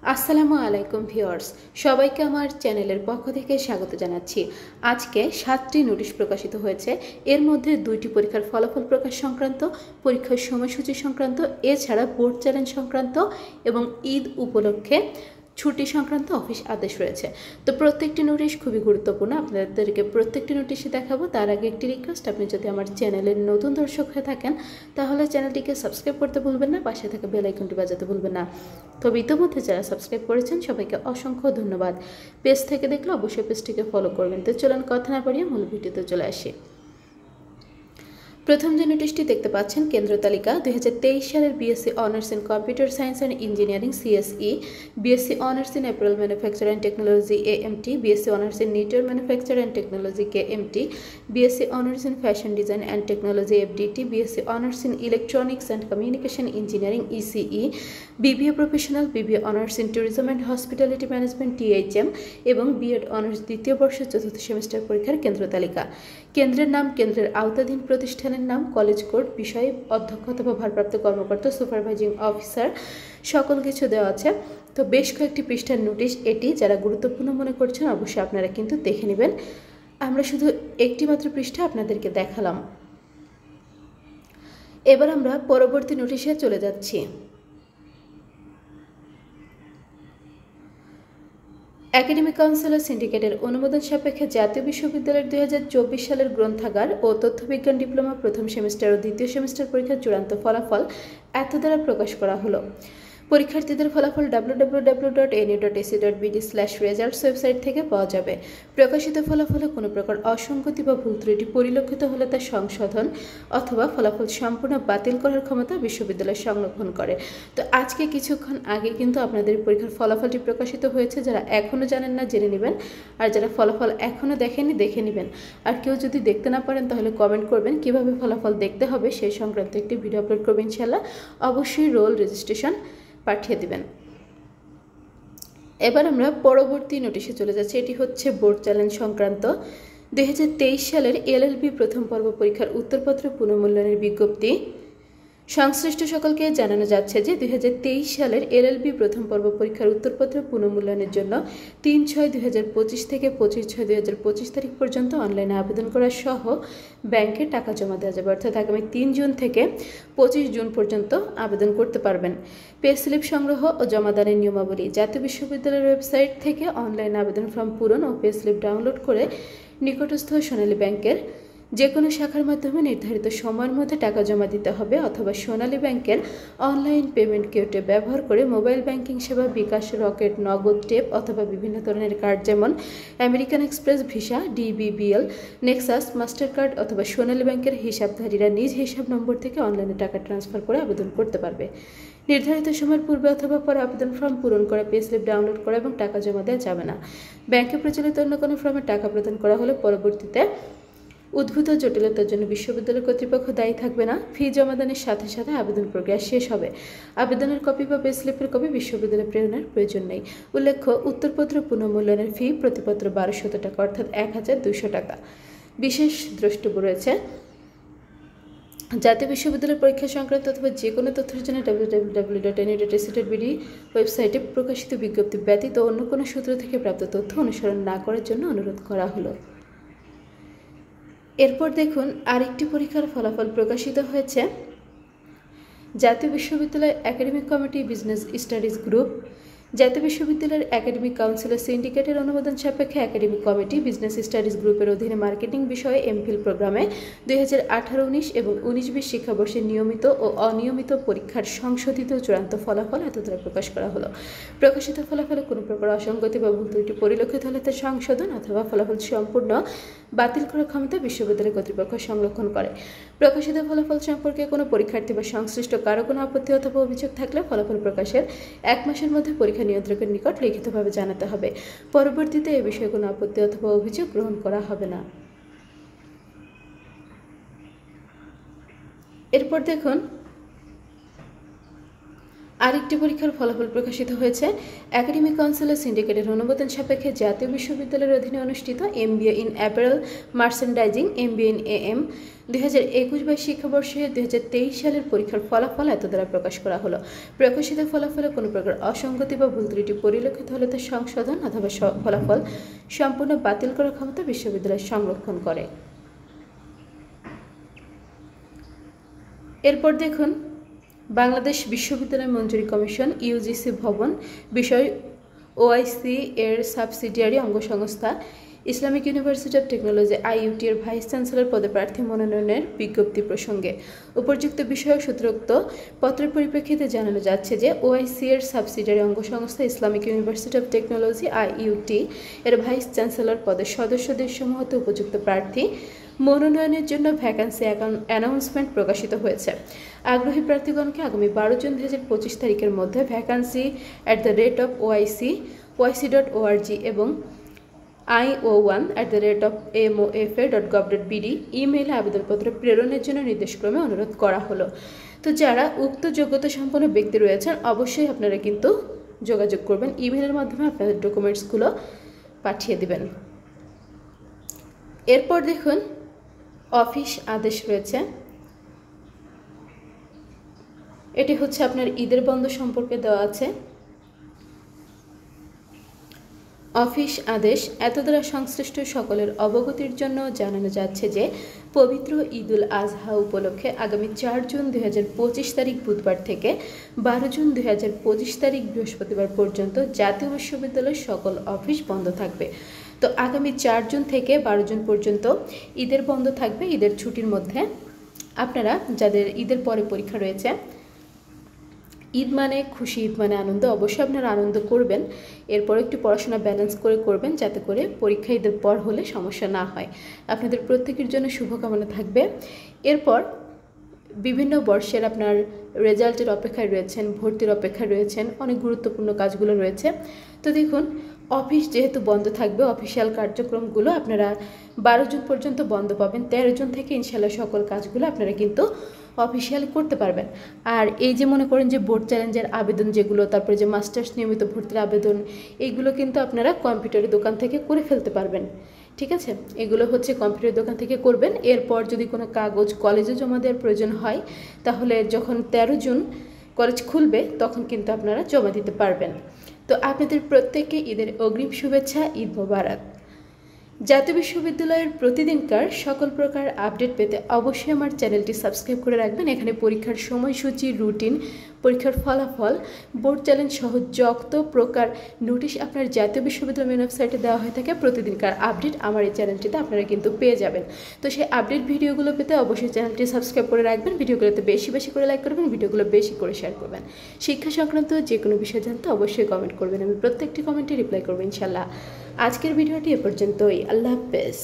আসসালামু আলাইকুম ভিউয়ার্স, সবাইকে আমার চ্যানেলের পক্ষ থেকে স্বাগত জানাচ্ছি। আজকে 7টি নোটিশ প্রকাশিত হয়েছে। এর মধ্যে 2টি পরীক্ষার ফলাফল প্রকাশ সংক্রান্ত, পরীক্ষার সময়সূচি সংক্রান্ত, এছাড়া বোর্ড চ্যালেঞ্জ সংক্রান্ত এবং ঈদ উপলক্ষে ছুটি সংক্রান্ত অফিস আদেশ রয়েছে। তো প্রত্যেকটি নোটিশ খুবই গুরুত্বপূর্ণ, আপনাদেরকে প্রত্যেকটি নোটিশে দেখাবো। তার আগে একটি রিকোয়েস্ট, আপনি যদি আমার চ্যানেলের নতুন দর্শক হয়ে থাকেন তাহলে চ্যানেলটিকে সাবস্ক্রাইব করতে ভুলবেন না, পাশে থাকা বেল আইকনটি বাজাতে ভুলবেন না। তবে ইতিমধ্যে যারা সাবস্ক্রাইব করেছেন সবাইকে অসংখ্য ধন্যবাদ। পেজ থেকে দেখলে অবশ্যই পেজটিকে ফলো করবেন। তো চলুন কথা না বাড়িয়ে মূল ভিডিওতে চলে আসি। প্রথম যে নোটিশটি দেখতে পাচ্ছেন, কেন্দ্র তালিকা 2023 সালের BSc honours in computer science and engineering CSE, BSc honours in apparel manufacture and technology AMT, BSc honours in knitwear manufacture and technology KMT, BSc honours in fashion design and technology FDT, BSc honours in electronics and communication engineering ECE, BBA professional, BBA honours in tourism and hospitality management THM এবং B Ed honours দ্বিতীয় বর্ষের চতুর্থ semester পরীক্ষার কেন্দ্র তালিকা। কেন্দ্রের নাম, কেন্দ্রের আওতাধীন প্রতিষ্ঠানের নাম, কলেজ কোড, বিষয়, অধ্যক্ষ অথবা ভারপ্রাপ্ত কর্মকর্তা, সুপারভাইজিং অফিসার, সকল কিছু দেওয়া আছে। তো বেশ কয়েকটি পৃষ্ঠার নোটিশ এটি, যারা গুরুত্বপূর্ণ মনে করছেন অবশ্যই আপনারা কিন্তু দেখে নেবেন। আমরা শুধু একটি মাত্র পৃষ্ঠা আপনাদেরকে দেখালাম। এবার আমরা পরবর্তী নোটিশে চলে যাচ্ছি। একাডেমিক কাউন্সিল ও সিন্ডিকেটের অনুমোদন সাপেক্ষে জাতীয় বিশ্ববিদ্যালয়ের 2024 সালের গ্রন্থাগার ও তথ্যবিজ্ঞান ডিপ্লোমা প্রথম সেমিস্টার ও দ্বিতীয় সেমিস্টার পরীক্ষার চূড়ান্ত ফলাফল এত দ্বারা প্রকাশ করা হলো। পরীক্ষার্থীদের ফলাফল www.nu.ac.bd/results ওয়েবসাইট থেকে পাওয়া যাবে। প্রকাশিত ফলাফলে কোনো প্রকার অসঙ্গতি বা ভুল ত্রুটি পরিলক্ষিত হলে তা সংশোধন অথবা ফলাফল সম্পূর্ণ বাতিল করার ক্ষমতা বিশ্ববিদ্যালয় সংরক্ষণ করে। তো আজকে কিছুক্ষণ আগে কিন্তু আপনাদের পরীক্ষার ফলাফলটি প্রকাশিত হয়েছে। যারা এখনও জানেন না জেনে নেবেন, আর যারা ফলাফল এখনও দেখেননি দেখে নেবেন। আর কেউ যদি দেখতে না পারেন তাহলে কমেন্ট করবেন কিভাবে ফলাফল দেখতে হবে, সেই সংক্রান্ত একটি ভিডিও আপলোড করবেন ইনশাআল্লাহ। অবশ্যই রোল রেজিস্ট্রেশন পাঠিয়ে দিবেন। এবার আমরা পরবর্তী নোটিশে চলে যাচ্ছি। এটি হচ্ছে বোর্ড চ্যালেঞ্জ সংক্রান্ত। 2023 সালের এলএলবি প্রথম পর্ব পরীক্ষার উত্তরপত্র পুনর্মূল্যায়নের বিজ্ঞপ্তি। সংশ্লিষ্ট সকলকে জানানো যাচ্ছে যে 2023 সালের এলএলবি প্রথম পর্ব পরীক্ষার উত্তরপত্র পুনর্মূল্যায়নের জন্য 3/6/2025 থেকে 25/6/2025 তারিখ পর্যন্ত অনলাইনে আবেদন করা সহ ব্যাংকে টাকা জমা দেওয়া যাবে। অর্থাৎ আগামী 3 জুন থেকে 25 জুন পর্যন্ত আবেদন করতে পারবেন। পে স্লিপ সংগ্রহ ও জমাদানের নিয়মাবলী। জাতীয় বিশ্ববিদ্যালয়ের ওয়েবসাইট থেকে অনলাইন আবেদন ফর্ম পূরণ ও পে স্লিপ ডাউনলোড করে নিকটস্থ সোনালী ব্যাংকের যে কোনো শাখার মাধ্যমে নির্ধারিত সময়ের মধ্যে টাকা জমা দিতে হবে, অথবা সোনালী ব্যাংকের অনলাইন পেমেন্ট গেটওয়ে ব্যবহার করে মোবাইল ব্যাংকিং সেবা, বিকাশ, রকেট, নগদ, টেপ অথবা বিভিন্ন ধরনের কার্ড যেমন American express, visa, DBBL, Nexus, master card অথবা সোনালী ব্যাংকের হিসাবধারীরা নিজ হিসাব নম্বর থেকে অনলাইনে টাকা ট্রান্সফার করে আবেদন করতে পারবে। নির্ধারিত সময়ের পূর্বে অথবা পরে আবেদন ফর্ম পূরণ করা, পে স্লিপ ডাউনলোড করা এবং টাকা জমা দেওয়া যাবে না। ব্যাংকে প্রচলিত অন্য কোনো ফর্মে টাকা প্রদান করা হলে পরবর্তীতে উদ্ভূত জটিলতার জন্য বিশ্ববিদ্যালয় কর্তৃপক্ষ দায়ী থাকবে না। ফি জমাদানের সাথে সাথে আবেদন প্রক্রিয়া শেষ হবে। আবেদনের কপি বা পে স্লিপের কপি বিশ্ববিদ্যালয়ে প্রেরণের প্রয়োজন নেই। উল্লেখ্য, উত্তরপত্র পুনর্মূল্যায়নের ফি প্রতিপত্র 1200 টাকা, অর্থাৎ 1200 টাকা। বিশেষ দ্রষ্টব্য রয়েছে। জাতীয় বিশ্ববিদ্যালয়ের পরীক্ষা সংক্রান্ত অথবা যে কোনো তথ্যের জন্য www.nu.ac.bd ওয়েবসাইটে প্রকাশিত বিজ্ঞপ্তি ব্যতীত অন্য কোনো সূত্র থেকে প্রাপ্ত তথ্য অনুসরণ না করার জন্য অনুরোধ করা হলো। এরপর দেখুন, আরেকটি পরীক্ষার ফলাফল প্রকাশিত হয়েছে। জাতীয় বিশ্ববিদ্যালয় academic committee, business studies group, জাতীয় বিশ্ববিদ্যালয়ের একাডেমিক কাউন্সিল ও সিন্ডিকেটের অনুমোদন সাপেক্ষে একাডেমিক কমিটি বিজনেস স্টাডিজ গ্রুপের অধীনে মার্কেটিং বিষয়ে এমফিল প্রোগ্রামে 2018-19 এবং 19-20 শিক্ষাবর্ষে নিয়মিত ও অনিয়মিত পরীক্ষার সংশোধিত চূড়ান্ত ফলাফল এত দ্বারা প্রকাশ করা হলো। প্রকাশিত ফলাফলে কোনো প্রকার অসঙ্গতি বা ভুল ত্রুটি পরিলক্ষিত হলে তার সংশোধন অথবা ফলাফল সম্পূর্ণ বাতিল করার ক্ষমতা বিশ্ববিদ্যালয় কর্তৃপক্ষ সংরক্ষণ করে। প্রকাশিত ফলাফল সম্পর্কে কোনো পরীক্ষার্থী বা সংশ্লিষ্ট কারো কোনো আপত্তি অথবা অভিযোগ থাকলে ফলাফল প্রকাশের 1 মাসের মধ্যে পরীক্ষা নিয়ন্ত্রকের নিকট লিখিতভাবে জানাতে হবে। পরবর্তীতে এ বিষয়ে কোনো আপত্তি অথবা অভিযোগ গ্রহণ করা হবে না। এরপর দেখুন, আরেকটি পরীক্ষার ফলাফল প্রকাশিত হয়েছে। একাডেমিক কাউন্সিল সিন্ডিকেটের অনুমোদন সাপেক্ষে জাতীয় বিশ্ববিদ্যালয়ের অধীনে অনুষ্ঠিত MBA in apparel merchandising MBA in AM 2021-22 শিক্ষাবর্ষে 2023 সালের পরীক্ষার ফলাফল এত দ্বারা প্রকাশ করা হলো। প্রকাশিত ফলাফলে কোনো প্রকার অসঙ্গতি বা ভুল ত্রুটি পরিলক্ষিত হলে তা সংশোধন অথবা ফলাফল সম্পূর্ণ বাতিল করার ক্ষমতা বিশ্ববিদ্যালয় সংরক্ষণ করে। এরপর দেখুন, বাংলাদেশ বিশ্ববিদ্যালয় মঞ্জুরি কমিশন UGC ভবন বিষয় OIC এর সাবসিডিয়ারি অঙ্গসংস্থা Islamic university of technology IUT এর ভাইস চ্যান্সেলর পদে প্রার্থী মনোনয়নের বিজ্ঞপ্তি প্রসঙ্গে উপযুক্ত বিষয়ক সূত্রোক্ত পত্রের পরিপ্রেক্ষিতে জানানো যাচ্ছে যে OIC এর সাবসিডিয়ারি অঙ্গসংস্থা Islamic university of technology IUT এর ভাইস চ্যান্সেলর পদের সদস্যদের সমূহতে উপযুক্ত প্রার্থী মনোনয়নের জন্য ভ্যাকান্সি অ্যানাউন্সমেন্ট প্রকাশিত হয়েছে। আগ্রহী প্রার্থীগণকে আগামী 12 জুন 2025 তারিখের মধ্যে vacancy@oic.org এবং io1@mofa.gov.bd ইমেইলে আবেদনপত্র প্রেরণের জন্য নির্দেশক্রমে অনুরোধ করা হলো। তো যারা উক্ত যোগ্যতা সম্পন্ন ব্যক্তি রয়েছেন অবশ্যই আপনারা কিন্তু যোগাযোগ করবেন, ইমেইলের মাধ্যমে আপনাদের ডকুমেন্টসগুলো পাঠিয়ে দিবেন। এরপর দেখুন, অফিস আদেশ রয়েছে। এটি হচ্ছে আপনার ঈদের বন্ধ সম্পর্কে দেওয়া আছে। অফিস আদেশ এত দ্বারা সংশ্লিষ্ট সকলের অবগতির জন্য জানানো যাচ্ছে যে পবিত্র ঈদুল আজহা উপলক্ষে আগামী 4 জুন 2025 তারিখ বুধবার থেকে 12 জুন 2025 তারিখ বৃহস্পতিবার পর্যন্ত জাতীয় বিশ্ববিদ্যালয়ের সকল অফিস বন্ধ থাকবে। তো আগামী 4 জুন থেকে 12 জুন পর্যন্ত ঈদের বন্ধ থাকবে। ঈদের ছুটির মধ্যে আপনারা যাদের ঈদের পরে পরীক্ষা রয়েছে, ঈদ মানে খুশি, ঈদ মানে আনন্দ, অবশ্যই আপনারা আনন্দ করবেন। এরপর একটু পড়াশোনা ব্যালেন্স করে করবেন যাতে করে পরীক্ষা ঈদের পর হলে সমস্যা না হয়। আপনাদের প্রত্যেকের জন্য শুভকামনা থাকবে। এরপর বিভিন্ন বর্ষের আপনার রেজাল্টের অপেক্ষায় রয়েছেন, ভর্তির অপেক্ষায় রয়েছেন, অনেক গুরুত্বপূর্ণ কাজগুলো রয়েছে। তো দেখুন, অফিস যেহেতু বন্ধ থাকবে, অফিসিয়াল কার্যক্রমগুলো আপনারা 12 জুন পর্যন্ত বন্ধ পাবেন। 13 জুন থেকে ইনশাল্লাহ সকল কাজগুলো আপনারা কিন্তু অফিসিয়ালি করতে পারবেন। আর এই যে মনে করেন যে বোর্ড চ্যালেঞ্জের আবেদন যেগুলো, তারপরে যে মাস্টার্স নিয়মিত ভর্তির আবেদন, এইগুলো কিন্তু আপনারা কম্পিউটারের দোকান থেকে করে ফেলতে পারবেন। ঠিক আছে, এগুলো হচ্ছে কম্পিউটার দোকান থেকে করবেন। এরপর যদি কোনো কাগজ কলেজে জমা দেওয়ার প্রয়োজন হয় তাহলে যখন 13 জুন কলেজ খুলবে তখন কিন্তু আপনারা জমা দিতে পারবেন। তো আপনাদের প্রত্যেককে ঈদের অগ্রিম শুভেচ্ছা, ঈদ মোবারক। জাতীয় বিশ্ববিদ্যালয়ের প্রতিদিনকার সকল প্রকার আপডেট পেতে অবশ্যই আমার চ্যানেলটি সাবস্ক্রাইব করে রাখবেন। এখানে পরীক্ষার সময়সূচি, রুটিন, পরীক্ষার ফলাফল, বোর্ড চ্যালেঞ্জ সহ যত প্রকার নোটিশ আপনার জাতীয় বিশ্ববিদ্যালয়ের ওয়েবসাইটে দেওয়া হয়ে থাকে প্রতিদিনকার আপডেট আমার এই চ্যানেলটিতে আপনারা কিন্তু পেয়ে যাবেন। তো সেই আপডেট ভিডিওগুলো পেতে অবশ্যই চ্যানেলটি সাবস্ক্রাইব করে রাখবেন, ভিডিওগুলোতে বেশি বেশি করে লাইক করবেন, ভিডিওগুলো বেশি করে শেয়ার করবেন। শিক্ষা সংক্রান্ত যে কোনো বিষয় জানতে অবশ্যই কমেন্ট করবেন, আমি প্রত্যেকটি কমেন্টে রিপ্লাই করবো ইনশাল্লাহ। আজকের ভিডিওটি এ পর্যন্তই। আল্লাহ হাফেজ।